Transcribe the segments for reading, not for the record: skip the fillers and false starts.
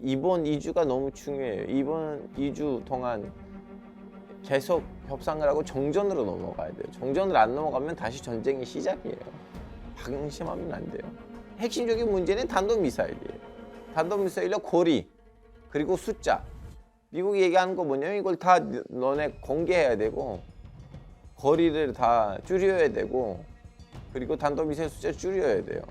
이번 2주가 너무 중요해요. 이번 2주 동안 계속 협상을 하고 정전으로 넘어가야 돼요. 정전을 안 넘어가면 다시 전쟁이 시작이에요. 방심하면 안 돼요. 핵심적인 문제는 탄도미사일이에요. 탄도미사일의 거리, 그리고 숫자. 미국이 얘기하는 거 뭐냐면 이걸 다 너네 공개해야 되고, 거리를 다 줄여야 되고, 그리고 탄도미사일 숫자 줄여야 돼요.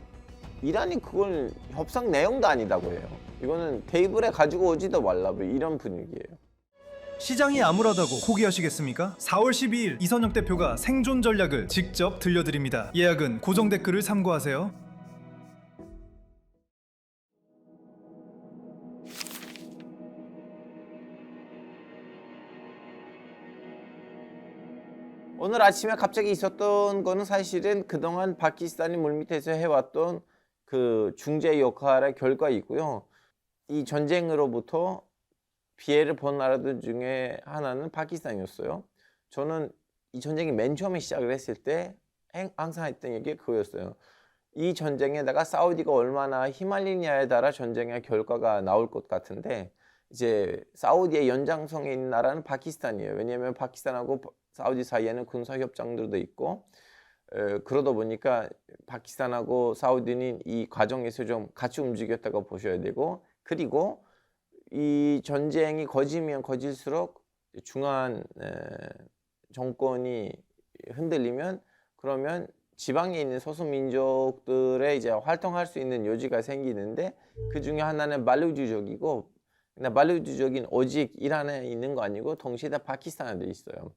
이란이 그걸 협상 내용도 아니다고 해요. 이거는 테이블에 가지고 오지도 말라고, 이런 분위기예요. 시장이 암울하다고 포기하시겠습니까? 4월 12일 이선영 대표가 생존 전략을 직접 들려드립니다. 예약은 고정 댓글을 참고하세요. 오늘 아침에 갑자기 있었던 거는 사실은 그동안 파키스탄이 물밑에서 해왔던 그 중재 역할의 결과이고요. 이 전쟁으로부터 피해를 본 나라들 중에 하나는 파키스탄이었어요. 저는 이 전쟁이 맨 처음에 시작을 했을 때 항상 했던 얘기가 그거였어요. 이 전쟁에다가 사우디가 얼마나 휘말리냐에 따라 전쟁의 결과가 나올 것 같은데, 이제 사우디의 연장성에 있는 나라는 파키스탄이에요. 왜냐하면 파키스탄하고 사우디 사이에는 군사 협정들도 있고, 그러다 보니까 파키스탄하고 사우디는 이 과정에서 좀 같이 움직였다고 보셔야 되고, 그리고 이 전쟁이 거지면 거질수록 중한 정권이 흔들리면, 그러면 지방에 있는 소수민족들의 이제 활동할 수 있는 여지가 생기는데, 그 중에 하나는 말루주족이고, 근데 말루주족인 오직 이란에 있는 거 아니고 동시에 다 파키스탄에도 있어요.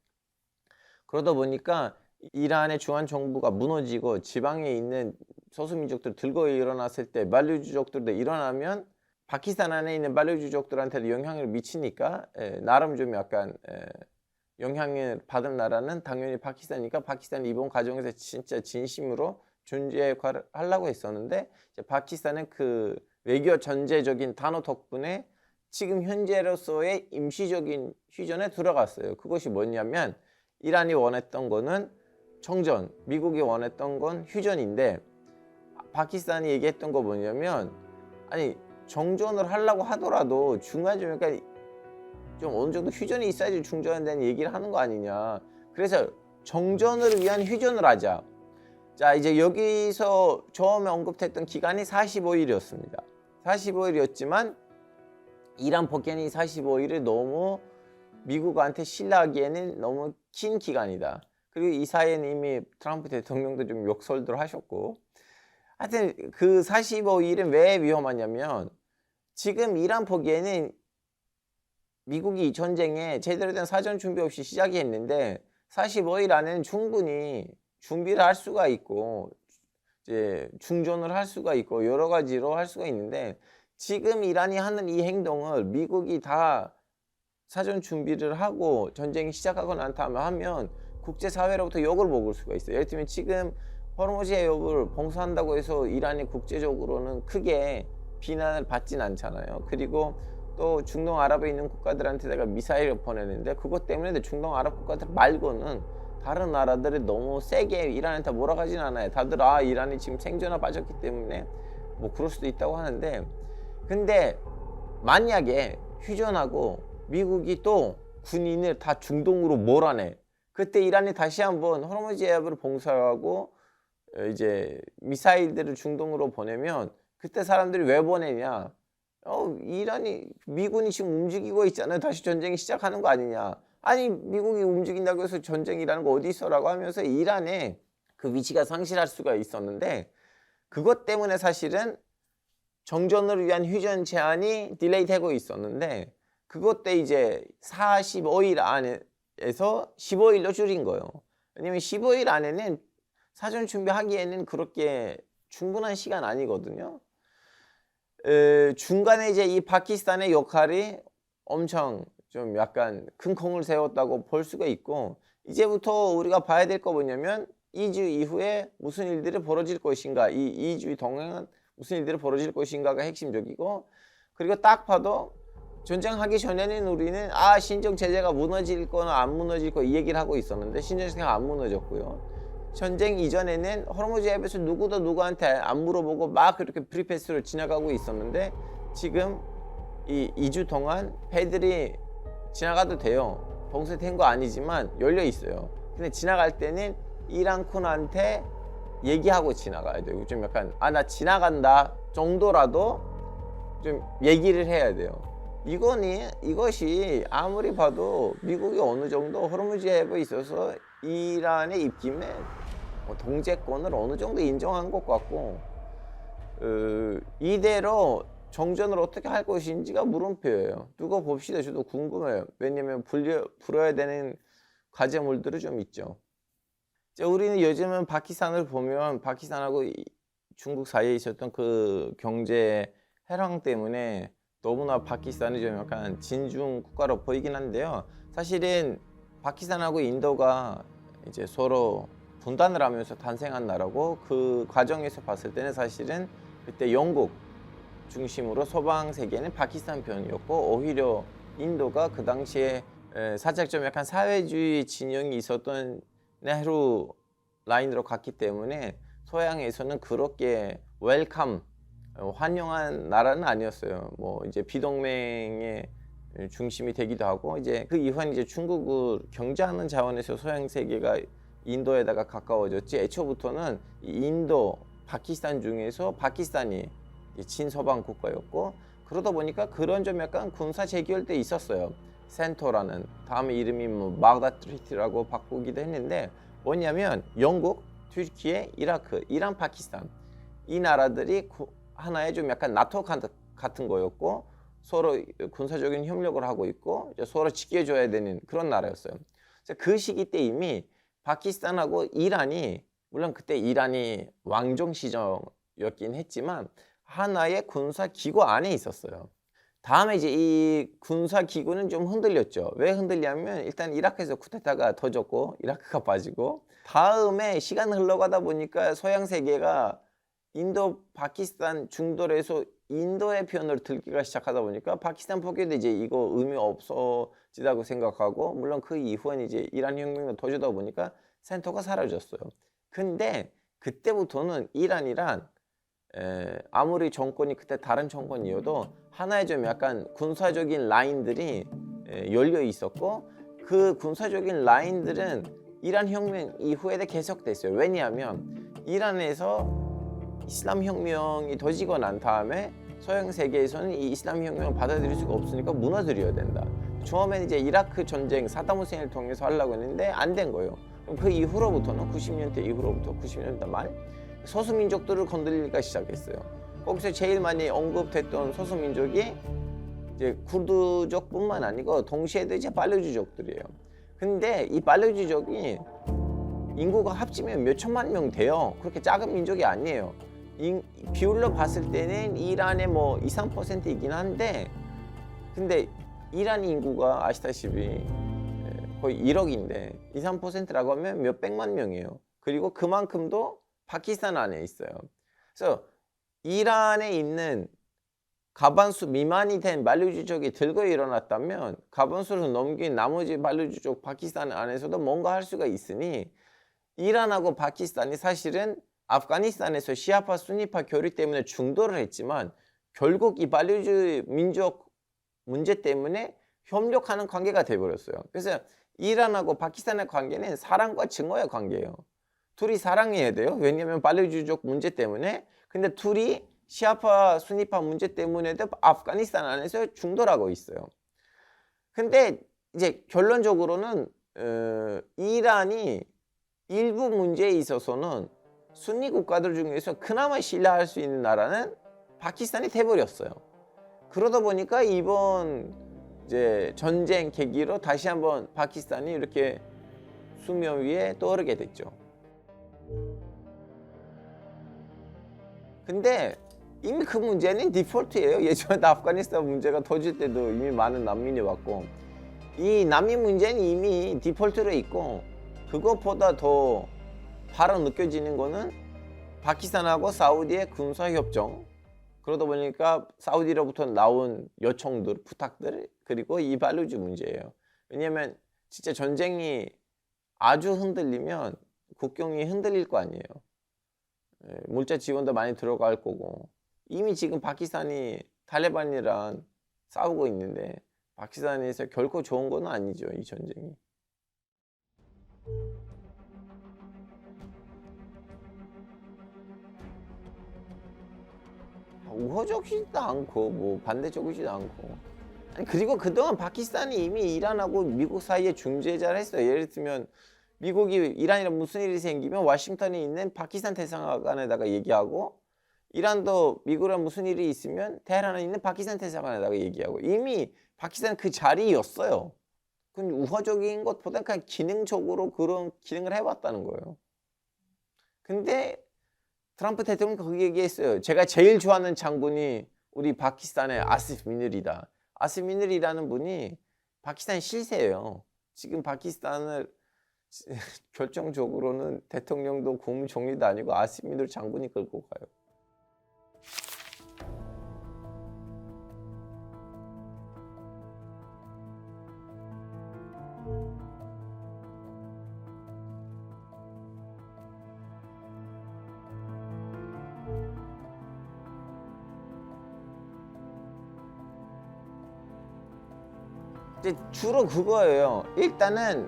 그러다 보니까 이란의 중한 정부가 무너지고 지방에 있는 소수민족들 들고 일어났을 때, 말루주족들도 일어나면 파키스탄 안에 있는 말루주족들한테도 영향을 미치니까 나름 좀 약간 영향을 받은 나라는 당연히 파키스탄이니까, 파키스탄이 이번 과정에서 진짜 진심으로 존재 역할을 하려고 했었는데, 이제 파키스탄은 그 외교 전제적인 단어 덕분에 지금 현재로서의 임시적인 휴전에 들어갔어요. 그것이 뭐냐면, 이란이 원했던 거는 정전, 미국이 원했던 건 휴전인데, 파키스탄이 얘기했던 거 뭐냐면, 아니 정전을 하려고 하더라도 중간중간 좀 어느 정도 휴전이 있어야지 중전에 대한 얘기를 하는 거 아니냐. 그래서 정전을 위한 휴전을 하자. 자, 이제 여기서 처음에 언급했던 기간이 45일이었습니다. 45일이었지만 이란 폭격이 45일을 너무 미국한테 신뢰하기에는 너무 긴 기간이다. 그리고 이 사이에는 이미 트럼프 대통령도 좀 욕설들 하셨고, 하여튼 그 45일은 왜 위험하냐면, 지금 이란 보기에는 미국이 이 전쟁에 제대로 된 사전 준비 없이 시작이 했는데, 45일 안에는 충분히 준비를 할 수가 있고, 이제 중전을 할 수가 있고, 여러 가지로 할 수가 있는데, 지금 이란이 하는 이 행동을 미국이 다 사전 준비를 하고 전쟁이 시작하고 난 다음에 하면 국제사회로부터 욕을 먹을 수가 있어요. 예를 들면 지금 호르무즈 해협을 봉쇄한다고 해서 이란이 국제적으로는 크게 비난을 받진 않잖아요. 그리고 또 중동 아랍에 있는 국가들한테 내가 미사일을 보내는데, 그것 때문에 중동 아랍 국가들 말고는 다른 나라들이 너무 세게 이란한테 몰아가진 않아요. 다들 이란이 지금 생존에 빠졌기 때문에 뭐 그럴 수도 있다고 하는데, 근데 만약에 휴전하고 미국이 또 군인을 다 중동으로 몰아내, 그때 이란이 다시 한번 호르무즈 해협을 봉쇄하고 이제 미사일들을 중동으로 보내면, 그때 사람들이 왜 보내냐? 이란이, 미군이 지금 움직이고 있잖아요. 다시 전쟁이 시작하는 거 아니냐? 아니, 미국이 움직인다고 해서 전쟁이라는 거 어디 있어라고 하면서 이란의 그 위치가 상실할 수가 있었는데, 그것 때문에 사실은 정전을 위한 휴전 제한이 딜레이 되고 있었는데, 그것 때 이제 45일 안에서 15일로 줄인 거예요. 왜냐면 15일 안에는 사전 준비하기에는 그렇게 충분한 시간 아니거든요. 중간에 이제 이 파키스탄의 역할이 엄청 좀 약간 큰 공을 세웠다고 볼 수가 있고, 이제부터 우리가 봐야 될 거 뭐냐면 2주 이후에 무슨 일들이 벌어질 것인가, 이 2주 동안 무슨 일들이 벌어질 것인가가 핵심적이고, 그리고 딱 봐도 전쟁하기 전에는 우리는 신정 제재가 무너질 거나 안 무너질 거 이 얘기를 하고 있었는데, 신정 제재가 안 무너졌고요. 전쟁 이전에는 호르무즈 해협에서 누구도 누구한테 안 물어보고 막 그렇게 프리패스로 지나가고 있었는데, 지금 이 2주 동안 배들이 지나가도 돼요. 봉쇄된 거 아니지만 열려 있어요. 근데 지나갈 때는 이란군한테 얘기하고 지나가야 돼요. 좀 약간 나 지나간다 정도라도 좀 얘기를 해야 돼요. 이것이 아무리 봐도 미국이 어느 정도 호르무즈 해협에 있어서 이란의 입김에 동제권을 어느 정도 인정한 것 같고, 이대로 정전을 어떻게 할 것인지가 물음표예요. 두고 봅시다. 저도 궁금해요. 왜냐면 풀어야 되는 과제물들이 좀 있죠. 우리는 요즘은 파키스탄을 보면 파키스탄하고 중국 사이에 있었던 그 경제 해랑 때문에 너무나 파키스탄이 좀 약간 진중 국가로 보이긴 한데요. 사실은 파키스탄하고 인도가 이제 서로 분단을 하면서 탄생한 나라고, 그 과정에서 봤을 때는 사실은 그때 영국 중심으로 서방 세계는 파키스탄 편이었고, 오히려 인도가 그 당시에 살짝 좀 약간 사회주의 진영이 있었던 네헤루 라인으로 갔기 때문에 서양에서는 그렇게 웰컴 환영한 나라는 아니었어요. 뭐 이제 비동맹의 중심이 되기도 하고, 이제 그 이후에 이제 중국을 경제하는 차원에서 서양 세계가 인도에다가 가까워졌지, 애초부터는 인도, 파키스탄 중에서 파키스탄이 친서방 국가였고, 그러다 보니까 그런 좀 약간 군사 재결도 있었어요. 센터라는, 다음에 이름이 뭐 마그다 트리티라고 바꾸기도 했는데, 뭐냐면 영국, 튀르키예, 이라크, 이란, 파키스탄, 이 나라들이 하나의 좀 약간 나토 같은 거였고, 서로 군사적인 협력을 하고 있고 서로 지켜줘야 되는 그런 나라였어요. 그래서 그 시기 때 이미 파키스탄하고 이란이, 물론 그때 이란이 왕정 시절이었긴 했지만 하나의 군사 기구 안에 있었어요. 다음에 이제 이 군사 기구는 좀 흔들렸죠. 왜 흔들냐면 일단 이라크에서 쿠데타가 터졌고 이라크가 빠지고, 다음에 시간 흘러가다 보니까 서양 세계가 인도, 파키스탄 중도에서 인도의 편을 들기가 시작하다 보니까 파키스탄 포기도 이제 이거 의미 없어지다고 생각하고, 물론 그 이후엔 이제 이란 혁명이 터지다 보니까 센터가 사라졌어요. 근데 그때부터는 이란이란 아무리 정권이 그때 다른 정권이어도 하나의 좀 약간 군사적인 라인들이 열려 있었고, 그 군사적인 라인들은 이란 혁명 이후에도 계속됐어요. 왜냐하면 이란에서 이슬람 혁명이 터지고 난 다음에 서양 세계에서는 이 이슬람 혁명을 받아들일 수가 없으니까 무너뜨려야 된다. 처음에는 이제 이라크 전쟁 사담 후세인을 통해서 하려고 했는데 안 된 거예요. 그럼 그 이후로부터는 90년대 이후로부터 90년대 말 소수민족들을 건드리기가 시작했어요. 거기서 제일 많이 언급됐던 소수민족이 이제 쿠르드족뿐만 아니고 동시에도 이제 발르주족들이에요. 근데 이 발르주족이 인구가 합치면 몇 천만 명 돼요. 그렇게 작은 민족이 아니에요. 비율로 봤을 때는 이란의 뭐 2, 3%이긴 한데, 근데 이란 인구가 아시다시피 거의 1억인데 2, 3%라고 하면 몇 백만 명이에요. 그리고 그만큼도 파키스탄 안에 있어요. 그래서 이란에 있는 과반수 미만이 된 발루지족이 들고 일어났다면 과반수를 넘긴 나머지 발루지족 파키스탄 안에서도 뭔가 할 수가 있으니, 이란하고 파키스탄이 사실은 아프가니스탄에서 시아파 수니파 교류 때문에 중도를 했지만 결국 이 발루지 민족 문제 때문에 협력하는 관계가 돼버렸어요. 그래서 이란하고 파키스탄의 관계는 사랑과 증오의 관계예요. 둘이 사랑해야 돼요. 왜냐하면 발루지족 문제 때문에. 근데 둘이 시아파 수니파 문제 때문에도 아프가니스탄 안에서 중도를 하고 있어요. 근데 이제 결론적으로는 이란이 일부 문제에 있어서는 순니 국가들 중에서 그나마 신뢰할 수 있는 나라는 파키스탄이 돼버렸어요. 그러다 보니까 이번 이제 전쟁 계기로 다시 한번 파키스탄이 이렇게 수면 위에 떠오르게 됐죠. 근데 이미 그 문제는 디폴트예요. 예전에 아프가니스탄 문제가 터질 때도 이미 많은 난민이 왔고, 이 난민 문제는 이미 디폴트로 있고, 그것보다 더 바로 느껴지는 거는 파키스탄하고 사우디의 군사협정, 그러다 보니까 사우디로부터 나온 요청들, 부탁들, 그리고 이 발루지 문제예요. 왜냐면 진짜 전쟁이 아주 흔들리면 국경이 흔들릴 거 아니에요. 물자 지원도 많이 들어갈 거고, 이미 지금 파키스탄이 탈레반이랑 싸우고 있는데 파키스탄에서 결코 좋은 건 아니죠, 이 전쟁이. 우호적이지도 않고 뭐 반대적이지도 않고. 아니 그리고 그동안 파키스탄이 이미 이란하고 미국 사이에 중재자를 했어요. 예를 들면 미국이 이란이랑 무슨 일이 생기면 워싱턴에 있는 파키스탄 대사관에다가 얘기하고, 이란도 미국이랑 무슨 일이 있으면 테헤란에 있는 파키스탄 대사관에다가 얘기하고. 이미 파키스탄 그 자리였어요. 그건 우호적인 것보다 그냥 기능적으로 그런 기능을 해왔다는 거예요. 근데 트럼프 대통령이 그 얘기했어요. 제가 제일 좋아하는 장군이 우리 파키스탄의 아시프 미늘이다. 아시프 미늘이라는 분이 파키스탄 실세예요. 지금 파키스탄을 결정적으로는 대통령도 국무총리도 아니고 아시프 미늘 장군이 끌고 가요. 이제 주로 그거예요. 일단은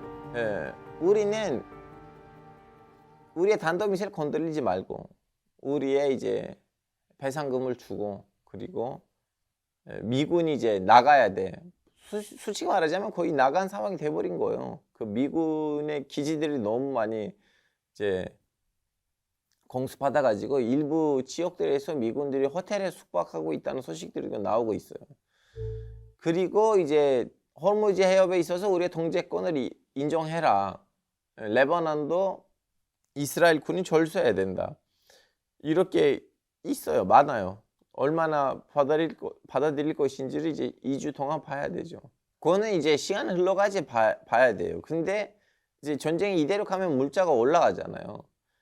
우리는 우리의 단도미사일 건드리지 말고 우리의 이제 배상금을 주고, 그리고 미군이 이제 나가야 돼. 솔직히 말하자면 거의 나간 상황이 돼버린 거예요. 그 미군의 기지들이 너무 많이 이제 공습받아가지고 일부 지역들에서 미군들이 호텔에 숙박하고 있다는 소식들이 나오고 있어요. 그리고 이제 호르무즈 해협에 있어서 우리의 통제권을 인정해라. 레바논도 이스라엘 군이 절수해야 된다. 이렇게 있어요. 많아요. 얼마나 받아들일 것인지를 이제 2주 동안 봐야 되죠. 그거는 이제 시간 흘러가지 봐야 돼요. 근데 이제 전쟁이 이대로 가면 물자가 올라가잖아요.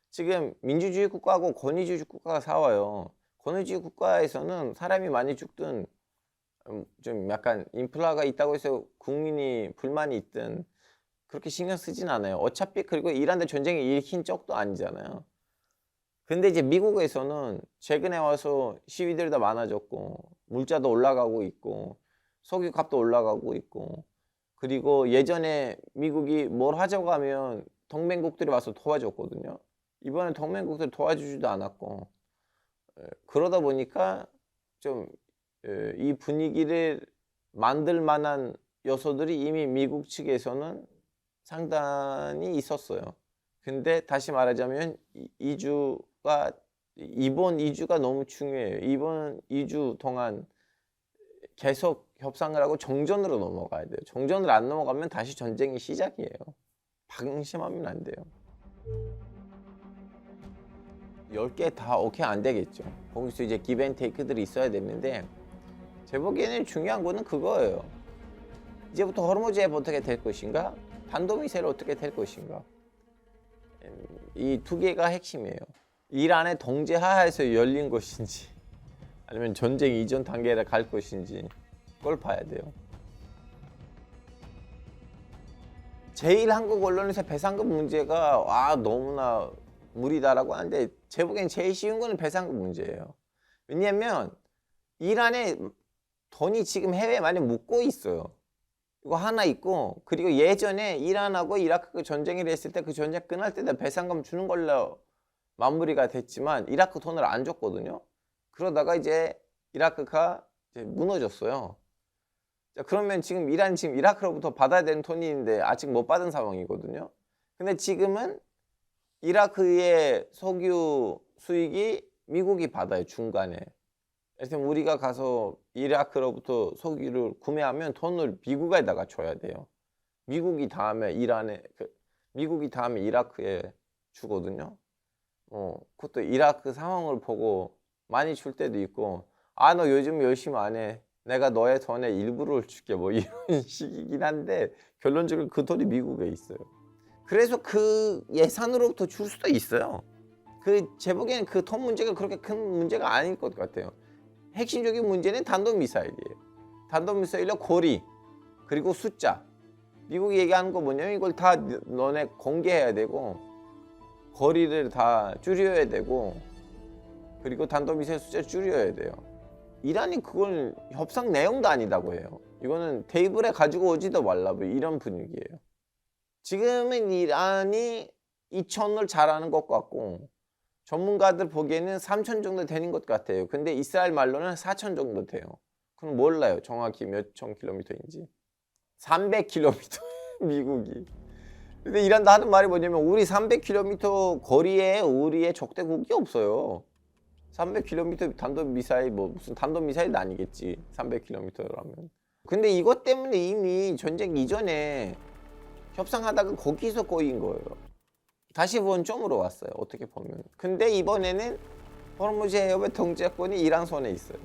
지금 민주주의 국가하고 권위주의 국가가 싸워요. 권위주의 국가에서는 사람이 많이 죽든 좀 약간 인플라가 있다고 해서 국민이 불만이 있든 그렇게 신경 쓰진 않아요. 어차피 그리고 이란도 전쟁을 일으킨 적도 아니잖아요. 근데 이제 미국에서는 최근에 와서 시위들도 많아졌고, 물자도 올라가고 있고, 석유 값도 올라가고 있고, 그리고 예전에 미국이 뭘 하자고 하면 동맹국들이 와서 도와줬거든요. 이번에 동맹국들 도와주지도 않았고, 그러다 보니까 좀 이 분위기를 만들 만한 요소들이 이미 미국 측에서는 상당히 있었어요. 근데 다시 말하자면 이번 2주가 너무 중요해요. 이번 2주 동안 계속 협상을 하고 정전으로 넘어가야 돼요. 정전을 안 넘어가면 다시 전쟁이 시작이에요. 방심하면 안 돼요. 10개 다 오케이 안 되겠죠. 거기서 이제 기브앤테이크들이 있어야 되는데, 제 보기에는 중요한 거는 그거예요. 이제부터 호르무즈 해협 어떻게 될 것인가, 탄도미사일 어떻게 될 것인가, 이 두 개가 핵심이에요. 이란의 통제 하에서 열린 것인지 아니면 전쟁 이전 단계를 갈 것인지 그걸 봐야 돼요. 제일 한국 언론에서 배상금 문제가 너무나 무리다라고 하는데, 제 보기엔 제일 쉬운 거는 배상금 문제예요. 왜냐하면 이란에 돈이 지금 해외에 많이 묻고 있어요. 이거 하나 있고, 그리고 예전에 이란하고 이라크 전쟁을 했을 때 그 전쟁 끝날 때 배상금 주는 걸로 마무리가 됐지만 이라크 돈을 안 줬거든요. 그러다가 이제 이라크가 이제 무너졌어요. 자, 그러면 지금 이란이 지금 이라크로부터 받아야 되는 돈이 있는데 아직 못 받은 상황이거든요. 근데 지금은 이라크의 석유 수익이 미국이 받아요, 중간에. 예를 들면 우리가 가서 이라크로부터 석유를 구매하면 돈을 미국에다가 줘야 돼요. 미국이 다음에 이라크에 주거든요. 그것도 이라크 상황을 보고 많이 줄 때도 있고, 너 요즘 열심히 안 해, 내가 너의 돈의 일부를 줄게, 뭐 이런 식이긴 한데 결론적으로 그 돈이 미국에 있어요. 그래서 그 예산으로부터 줄 수도 있어요. 제 보기에는 그 돈 문제가 그렇게 큰 문제가 아닐 것 같아요. 핵심적인 문제는 단도미사일이에요. 단도미사일의 거리, 그리고 숫자. 미국이 얘기하는 거 뭐냐면 이걸 다 너네 공개해야 되고, 거리를 다 줄여야 되고, 그리고 단도미사일 숫자 줄여야 돼요. 이란이 그걸 협상 내용도 아니다고 해요. 이거는 테이블에 가지고 오지도 말라, 뭐 이런 분위기예요. 지금은 이란이 2,000을 잘하는 것 같고 전문가들 보기에는 3,000 정도 되는 것 같아요. 근데 이스라엘 말로는 4,000 정도 돼요. 그럼 몰라요. 정확히 몇 천 킬로미터인지. 300km 미국이. 근데 이란도 하는 말이 뭐냐면 우리 300km 거리에 우리의 적대국이 없어요. 300km 단도미사일 뭐 무슨 단도미사일도 아니겠지. 300km라면. 근데 이것 때문에 이미 전쟁 이전에 협상하다가 거기서 꼬인 거예요. 다시 원점으로 왔어요. 어떻게 보면. 근데 이번에는 호르무즈 해협의 통제권이 이란 손에 있어요.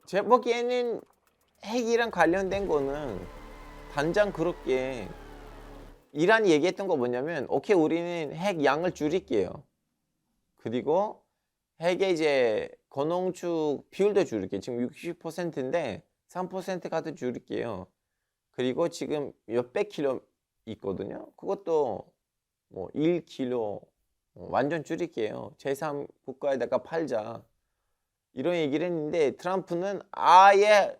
제 보기에는 핵이랑 관련된 거는 단장 그렇게 이란이 얘기했던 거 뭐냐면 오케이 우리는 핵 양을 줄일게요. 그리고 핵의 이제 건농축 비율도 줄일게요. 지금 60%인데 3% 더 줄일게요. 그리고 지금 몇백 킬로 있거든요. 그것도 뭐 1킬로 완전 줄일게요. 제3 국가에다가 팔자. 이런 얘기를 했는데 트럼프는 아예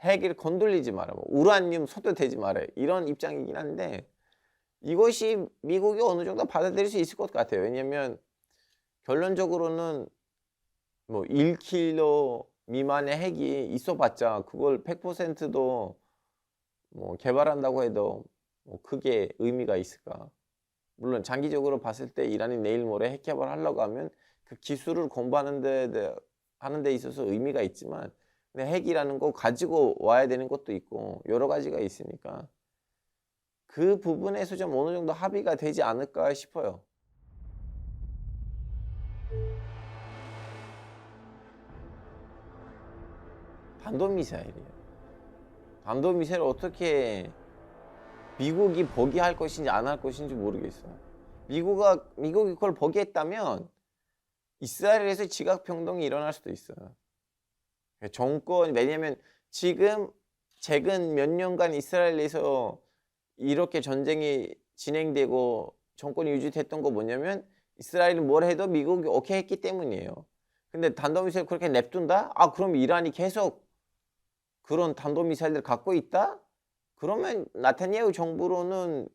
핵을 건들리지 마라. 우라늄 소도되지 마라. 이런 입장이긴 한데 이것이 미국이 어느 정도 받아들일 수 있을 것 같아요. 왜냐면 결론적으로는 뭐 1킬로 미만의 핵이 있어봤자 그걸 100%도 뭐 개발한다고 해도 뭐 크게 의미가 있을까? 물론 장기적으로 봤을 때 이란이 내일 모레 핵 개발하려고 하면 그 기술을 공부하는 데 있어서 의미가 있지만 근데 핵이라는 거 가지고 와야 되는 것도 있고 여러 가지가 있으니까 그 부분에서 좀 어느 정도 합의가 되지 않을까 싶어요. 단도미사일이에요. 단도미사일을 어떻게 미국이 포기할 것인지 안 할 것인지 모르겠어요. 미국이 그걸 포기했다면 이스라엘에서 지각평등이 일어날 수도 있어요. 왜냐면 지금 최근 몇 년간 이스라엘에서 이렇게 전쟁이 진행되고 정권이 유지됐던 거 뭐냐면 이스라엘이 뭘 해도 미국이 오케이 했기 때문이에요. 근데 단도미사일 그렇게 냅둔다? 아 그럼 이란이 계속 그런 단도미사일을 갖고 있다? 그러면 나타냐후 정부로는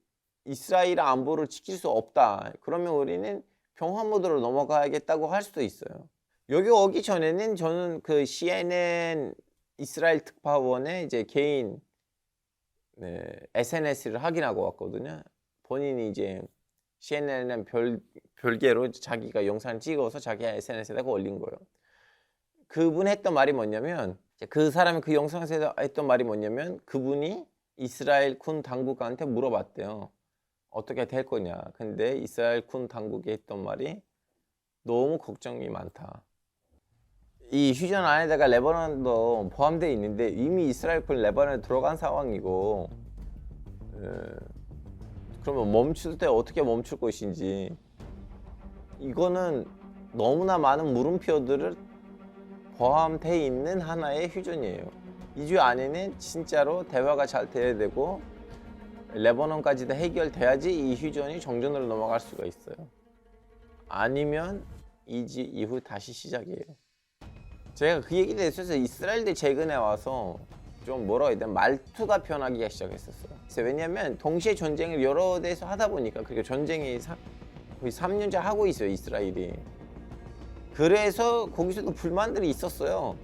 이스라엘 안보를 지킬 수 없다. 그러면 우리는 평화 모드로 넘어가야겠다고 할 수도 있어요. 여기 오기 전에는 저는 그 CNN 이스라엘 특파원의 이제 개인 SNS를 확인하고 왔거든요. 본인이 이제 CNN은 별개로 자기가 영상을 찍어서 자기 SNS에다가 올린 거예요. 그분 했던 말이 뭐냐면 그 사람이 그 영상에서 했던 말이 뭐냐면 그분이 이스라엘 군 당국한테 물어봤대요. 어떻게 될 거냐. 근데 이스라엘 군 당국이 했던 말이 너무 걱정이 많다. 이 휴전 안에다가 레바논도 포함되어 있는데 이미 이스라엘 군 레바논에 들어간 상황이고 그러면 멈출 때 어떻게 멈출 것인지 이거는 너무나 많은 물음표들을 포함되어 있는 하나의 휴전이에요. 2주 안에는 진짜로 대화가 잘 돼야 되고 레바논까지도 해결돼야지 이 휴전이 정전으로 넘어갈 수가 있어요. 아니면 2주 이후 다시 시작이에요. 제가 그 얘기를 했어서 이스라엘도 최근에 와서 좀 뭐라 해야 되나 말투가 변하기 시작했었어요. 왜냐면 동시에 전쟁을 여러 데서 하다 보니까 그리고 전쟁이 거의 3년째 하고 있어요 이스라엘이. 그래서 거기서도 불만들이 있었어요.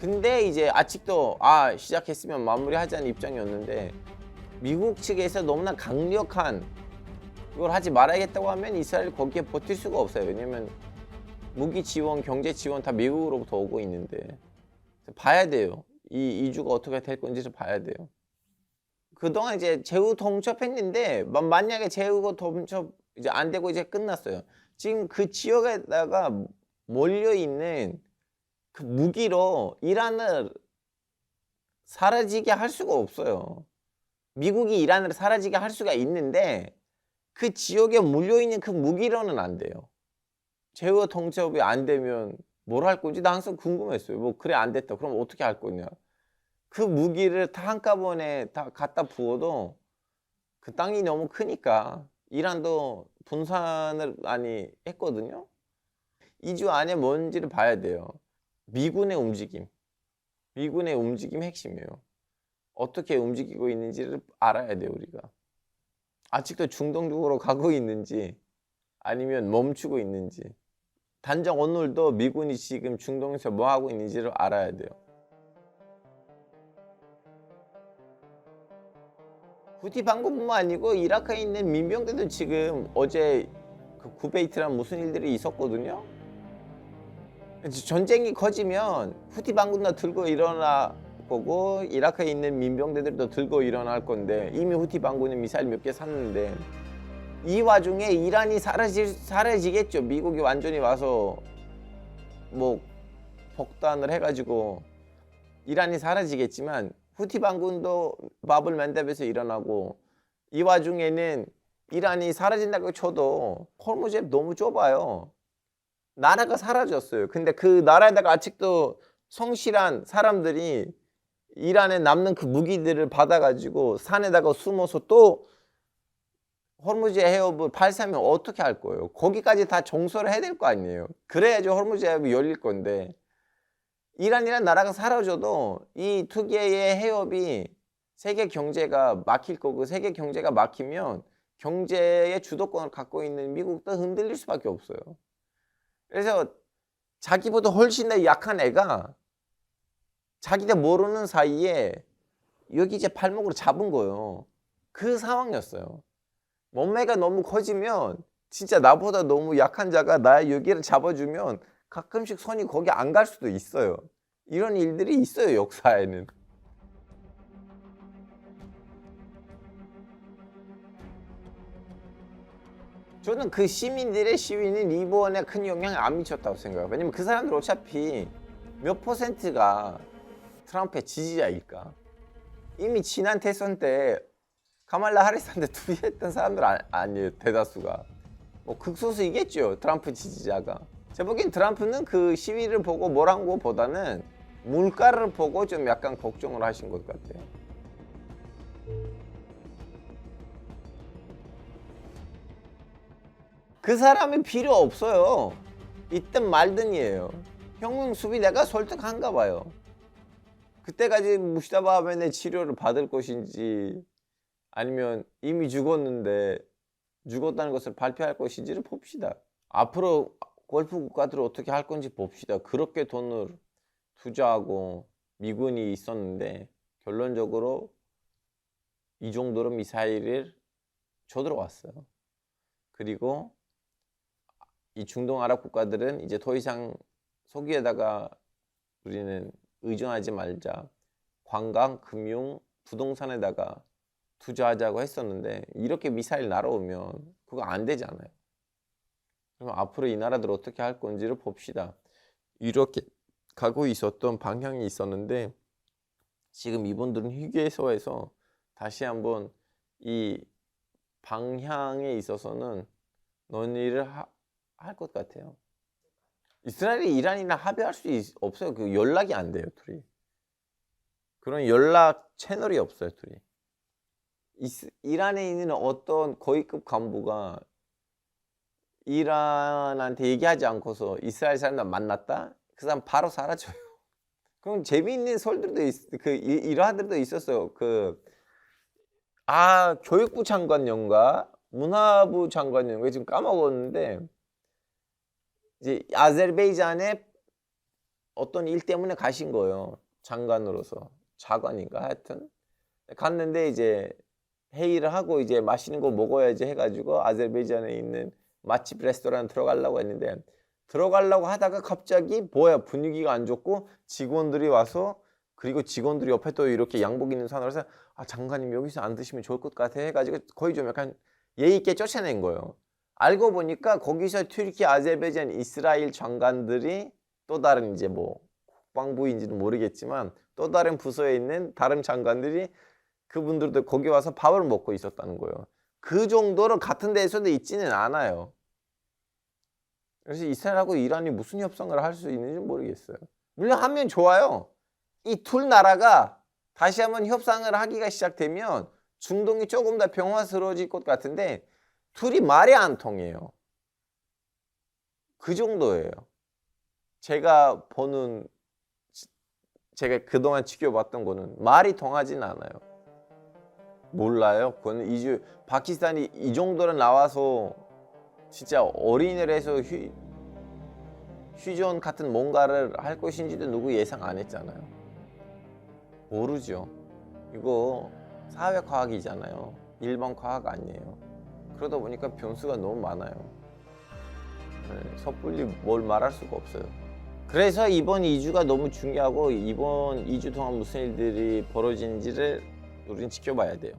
근데 이제 아직도 시작했으면 마무리하자는 입장이었는데 미국 측에서 너무나 강력한 이걸 하지 말아야겠다고 하면 이스라엘 거기에 버틸 수가 없어요. 왜냐면 무기 지원, 경제 지원 다 미국으로부터 오고 있는데 봐야 돼요. 이 이주가 어떻게 될 건지를 봐야 돼요. 그동안 이제 제후 통첩했는데 만약에 제후 통첩 이제 안 되고 이제 끝났어요. 지금 그 지역에다가 몰려 있는 그 무기로 이란을 사라지게 할 수가 없어요. 미국이 이란을 사라지게 할 수가 있는데 그 지역에 몰려 있는 그 무기로는 안 돼요. 제후 통첩이 안 되면 뭘 할 건지 나 항상 궁금했어요. 뭐 그래 안 됐다. 그럼 어떻게 할 거냐? 그 무기를 다 한꺼번에 다 갖다 부어도 그 땅이 너무 크니까 이란도 분산을 많이 했거든요. 2주 안에 뭔지를 봐야 돼요. 미군의 움직임 핵심이에요. 어떻게 움직이고 있는지를 알아야 돼요, 우리가. 아직도 중동 쪽으로 가고 있는지 아니면 멈추고 있는지. 단정 오늘도 미군이 지금 중동에서 뭐 하고 있는지를 알아야 돼요. 후티 방법뿐만 아니고 이라크에 있는 민병대도 지금 어제 그 쿠베이트란 무슨 일들이 있었거든요. 전쟁이 커지면 후티 반군도 들고 일어나 거고 이라크에 있는 민병대들도 들고 일어날 건데 이미 후티 반군이 미사일 몇 개 샀는데 이 와중에 이란이 사라지겠죠. 미국이 완전히 와서 뭐 폭탄을 해가지고 이란이 사라지겠지만 후티 반군도 바블 맨답에서 일어나고 이 와중에는 이란이 사라진다고 쳐도 호르무즈에 너무 좁아요. 나라가 사라졌어요. 근데 그 나라에다가 아직도 성실한 사람들이 이란에 남는 그 무기들을 받아가지고 산에다가 숨어서 또 호르무즈 해협을 발사하면 어떻게 할 거예요? 거기까지 다 정서를 해야 될 거 아니에요. 그래야지 호르무즈 해협이 열릴 건데 이란이라는 나라가 사라져도 이 두 개의 해협이 세계 경제가 막힐 거고 세계 경제가 막히면 경제의 주도권을 갖고 있는 미국도 흔들릴 수밖에 없어요. 그래서 자기보다 훨씬 더 약한 애가 자기도 모르는 사이에 여기 이제 발목으로 잡은 거예요. 그 상황이었어요. 몸매가 너무 커지면 진짜 나보다 너무 약한 자가 나의 여기를 잡아주면 가끔씩 손이 거기 안 갈 수도 있어요. 이런 일들이 있어요, 역사에는. 저는 그 시민들의 시위는 이번에 큰 영향을 안 미쳤다고 생각해요. 왜냐면 그 사람들 어차피 몇 %가 트럼프의 지지자일까. 이미 지난 대선 때 카말라 하리스한테 투표했던 사람들 아니에요, 대다수가. 뭐 극소수이겠죠, 트럼프 지지자가. 제 보기엔 트럼프는 그 시위를 보고 뭐란 거보다는 물가를 보고 좀 약간 걱정을 하신 것 같아요. 그 사람이 필요 없어요. 있든 말든이에요. 혁명 수비 내가 설득한가 봐요. 그때까지 무시다바 하면의 치료를 받을 것인지 아니면 이미 죽었는데 죽었다는 것을 발표할 것인지를 봅시다. 앞으로 골프 국가들을 어떻게 할 건지 봅시다. 그렇게 돈을 투자하고 미군이 있었는데 결론적으로 이 정도로 미사일을 쳐들어왔어요. 그리고 이 중동 아랍 국가들은 이제 더 이상 석유에다가 우리는 의존하지 말자. 관광, 금융, 부동산에다가 투자하자고 했었는데 이렇게 미사일 날아오면 그거 안 되잖아요. 그럼 앞으로 이 나라들 어떻게 할 건지를 봅시다. 이렇게 가고 있었던 방향이 있었는데 지금 이분들은 휴게소에서 다시 한번 이 방향에 있어서는 논의를 할 것 같아요. 이스라엘이 이란이랑 합의할 수 없어요. 그 연락이 안 돼요, 둘이. 그런 연락 채널이 없어요, 둘이. 이란에 있는 어떤 고위급 간부가 이란한테 얘기하지 않고서 이스라엘 사람들 만났다? 그 사람 바로 사라져요. 그럼 재미있는 설들도 일화들도 있었어요. 교육부 장관인가 문화부 장관인가 지금 까먹었는데 이제 아제르바이잔에 어떤 일 때문에 가신 거예요. 장관으로서. 차관인가 하여튼 갔는데 이제 회의를 하고 이제 맛있는 거 먹어야지 해가지고 아제르바이잔에 있는 맛집 레스토랑 들어가려고 했는데 들어가려고 하다가 갑자기 뭐야 분위기가 안 좋고 직원들이 와서 그리고 직원들이 옆에 또 이렇게 양복 입는 사람으로서 장관님 여기서 안 드시면 좋을 것 같아 해가지고 거의 좀 약간 예의 있게 쫓아낸 거예요. 알고 보니까 거기서 튀르키, 아제르바이잔, 이스라엘 장관들이 또 다른 이제 뭐 국방부인지는 모르겠지만 또 다른 부서에 있는 다른 장관들이 그분들도 거기 와서 밥을 먹고 있었다는 거예요. 그 정도로 같은 데에서도 있지는 않아요. 그래서 이스라엘하고 이란이 무슨 협상을 할 수 있는지 모르겠어요. 물론 하면 좋아요. 이 둘 나라가 다시 한번 협상을 하기가 시작되면 중동이 조금 더 평화스러워질 것 같은데 둘이 말이 안 통해요. 그 정도예요. 제가 그동안 지켜봤던 거는 말이 통하진 않아요. 몰라요. 그건 파키스탄이 이 정도로 나와서 진짜 어린이를 해서 휴전 같은 뭔가를 할 것인지도 누구 예상 안 했잖아요. 모르죠. 이거 사회과학이잖아요. 일반 과학 아니에요. 그러다 보니까 변수가 너무 많아요. 네, 섣불리 뭘 말할 수가 없어요. 그래서 이번 2주가 너무 중요하고 이번 2주 동안 무슨 일들이 벌어지는지를 우리는 지켜봐야 돼요.